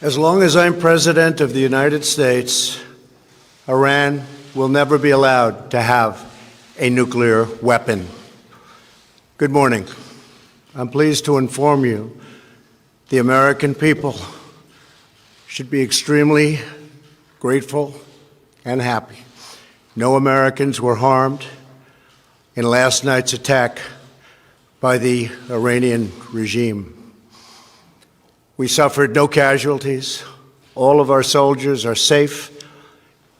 As long as I'm President of the United States, Iran will never be allowed to have a nuclear weapon. Good morning. I'm pleased to inform you the American people should be extremely grateful and happy. No Americans were harmed in last night's attack by the Iranian regime. We suffered no casualties. All of our soldiers are safe,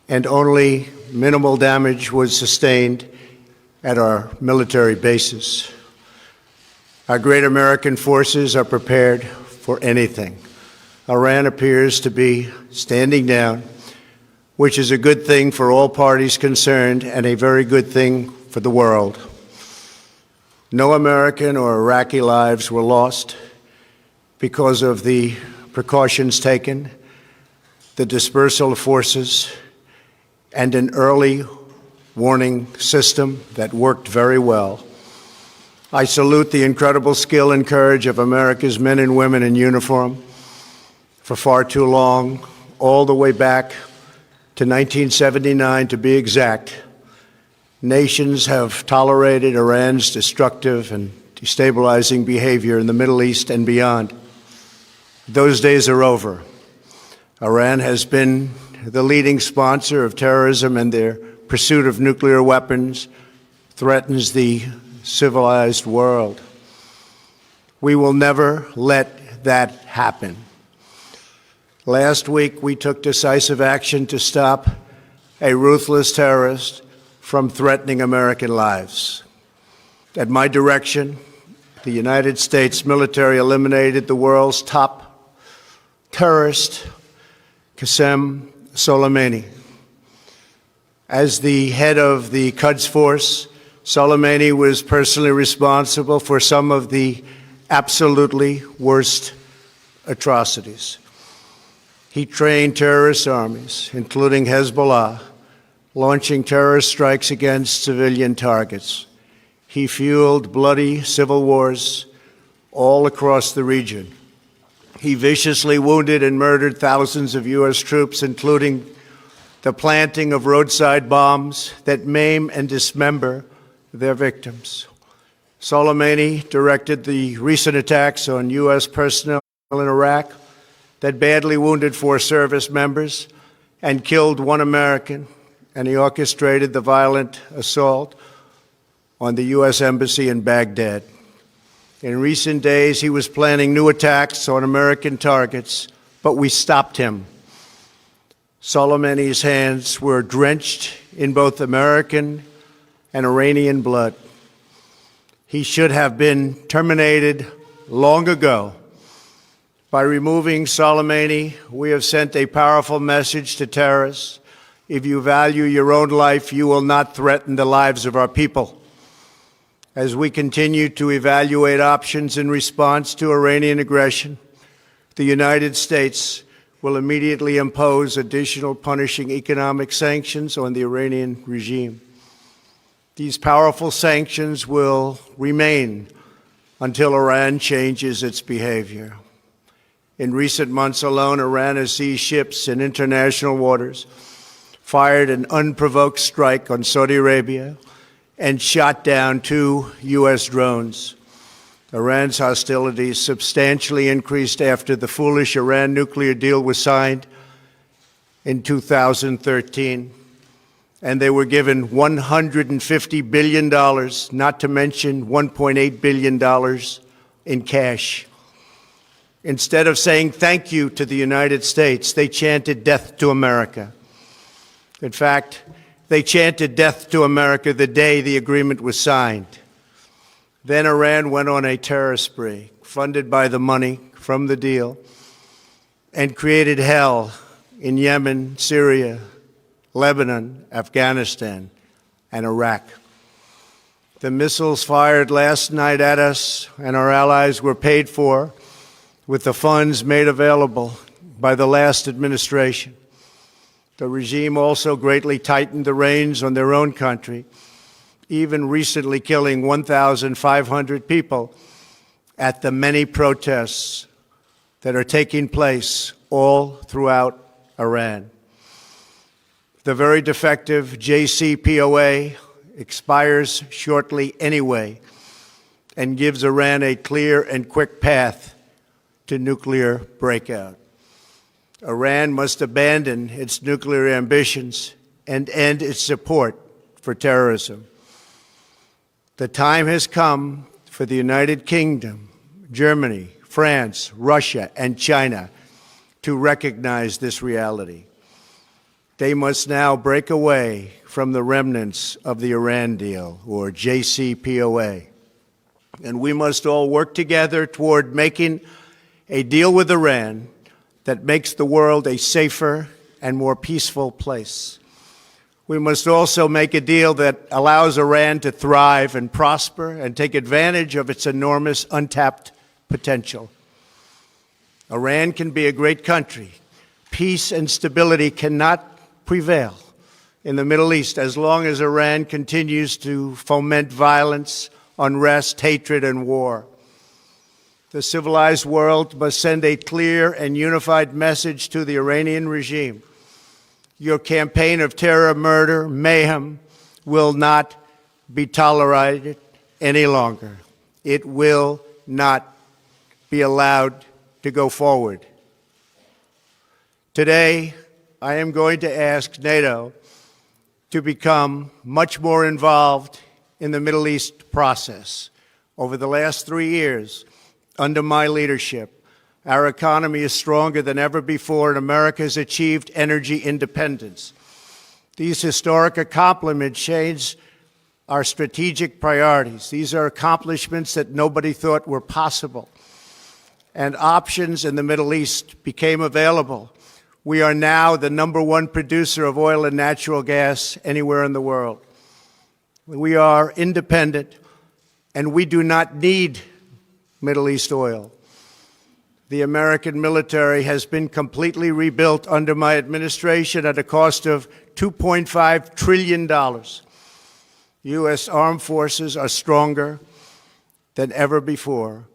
and only minimal damage was sustained at our military bases. Our great American forces are prepared for anything. Iran appears to be standing down, which is a good thing for all parties concerned and a very good thing for the world. No American or Iraqi lives were lost because of the precautions taken, the dispersal of forces, and an early warning system that worked very well. I salute the incredible skill and courage of America's men and women in uniform. For far too long, all the way back to 1979 to be exact, nations have tolerated Iran's destructive and destabilizing behavior in the Middle East and beyond. Those days are over. Iran has been the leading sponsor of terrorism, and their pursuit of nuclear weapons threatens the civilized world. We will never let that happen. Last week, we took decisive action to stop a ruthless terrorist from threatening American lives. At my direction, the United States military eliminated the world's top terrorist, Qasem Soleimani. As the head of the Quds Force, Soleimani was personally responsible for some of the absolutely worst atrocities. He trained terrorist armies, including Hezbollah, launching terrorist strikes against civilian targets. He fueled bloody civil wars all across the region. He viciously wounded and murdered thousands of U.S. troops, including the planting of roadside bombs that maim and dismember their victims. Soleimani directed the recent attacks on U.S. personnel in Iraq that badly wounded 4 service members and killed 1 American, and he orchestrated the violent assault on the U.S. Embassy in Baghdad. In recent days, he was planning new attacks on American targets, but we stopped him. Soleimani's hands were drenched in both American and Iranian blood. He should have been terminated long ago. By removing Soleimani, we have sent a powerful message to terrorists. If you value your own life, you will not threaten the lives of our people. As we continue to evaluate options in response to Iranian aggression, the United States will immediately impose additional punishing economic sanctions on the Iranian regime. These powerful sanctions will remain until Iran changes its behavior. In recent months alone, Iran has seized ships in international waters, fired an unprovoked strike on Saudi Arabia, and shot down 2 U.S. drones. Iran's hostilities substantially increased after the foolish Iran nuclear deal was signed in 2013, and they were given $150 billion, not to mention $1.8 billion in cash. Instead of saying thank you to the United States, they chanted death to America. In fact, they chanted death to America the day the agreement was signed. Then Iran went on a terror spree, funded by the money from the deal, and created hell in Yemen, Syria, Lebanon, Afghanistan, and Iraq. The missiles fired last night at us and our allies were paid for with the funds made available by the last administration. The regime also greatly tightened the reins on their own country, even recently killing 1,500 people at the many protests that are taking place all throughout Iran. The very defective JCPOA expires shortly anyway and gives Iran a clear and quick path to nuclear breakout. Iran must abandon its nuclear ambitions and end its support for terrorism. The time has come for the United Kingdom, Germany, France, Russia, and China to recognize this reality. They must now break away from the remnants of the Iran deal, or JCPOA. And we must all work together toward making a deal with Iran that makes the world a safer and more peaceful place. We must also make a deal that allows Iran to thrive and prosper and take advantage of its enormous untapped potential. Iran can be a great country. Peace and stability cannot prevail in the Middle East as long as Iran continues to foment violence, unrest, hatred, and war. The civilized world must send a clear and unified message to the Iranian regime. Your campaign of terror, murder, mayhem will not be tolerated any longer. It will not be allowed to go forward. Today, I am going to ask NATO to become much more involved in the Middle East process. Over the last 3 years, under my leadership, our economy is stronger than ever before, and America has achieved energy independence. These historic accomplishments change our strategic priorities. These are accomplishments that nobody thought were possible. And options in the Middle East became available. We are now the #1 producer of oil and natural gas anywhere in the world. We are independent, and we do not need Middle East oil. The American military has been completely rebuilt under my administration at a cost of $2.5 trillion. U.S. armed forces are stronger than ever before.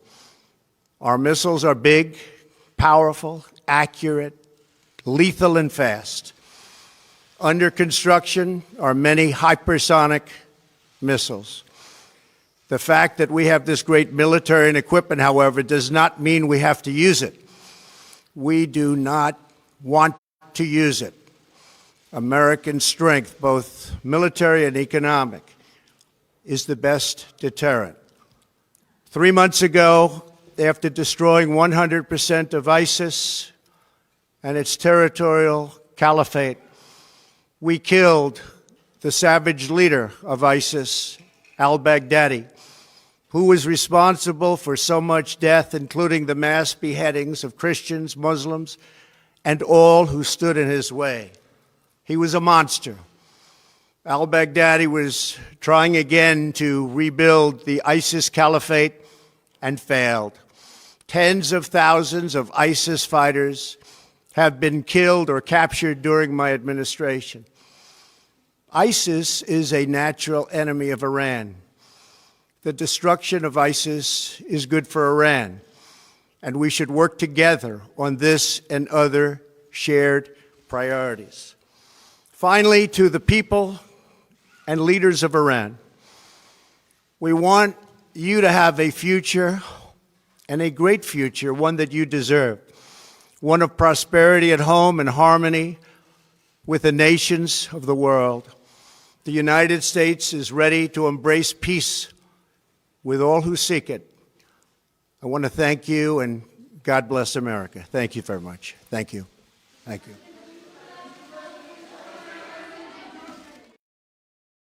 Our missiles are big, powerful, accurate, lethal, and fast. Under construction are many hypersonic missiles. The fact that we have this great military and equipment, however, does not mean we have to use it. We do not want to use it. American strength, both military and economic, is the best deterrent. 3 months ago, after destroying 100% of ISIS and its territorial caliphate, we killed the savage leader of ISIS, al-Baghdadi, who was responsible for so much death, including the mass beheadings of Christians, Muslims, and all who stood in his way. He was a monster. Al-Baghdadi was trying again to rebuild the ISIS caliphate and failed. Tens of thousands of ISIS fighters have been killed or captured during my administration. ISIS is a natural enemy of Iran. The destruction of ISIS is good for Iran, and we should work together on this and other shared priorities. Finally, to the people and leaders of Iran, we want you to have a future, and a great future, one that you deserve, one of prosperity at home and harmony with the nations of the world. The United States is ready to embrace peace with all who seek it. I want to thank you, and God bless America. Thank you very much. Thank you. Thank you.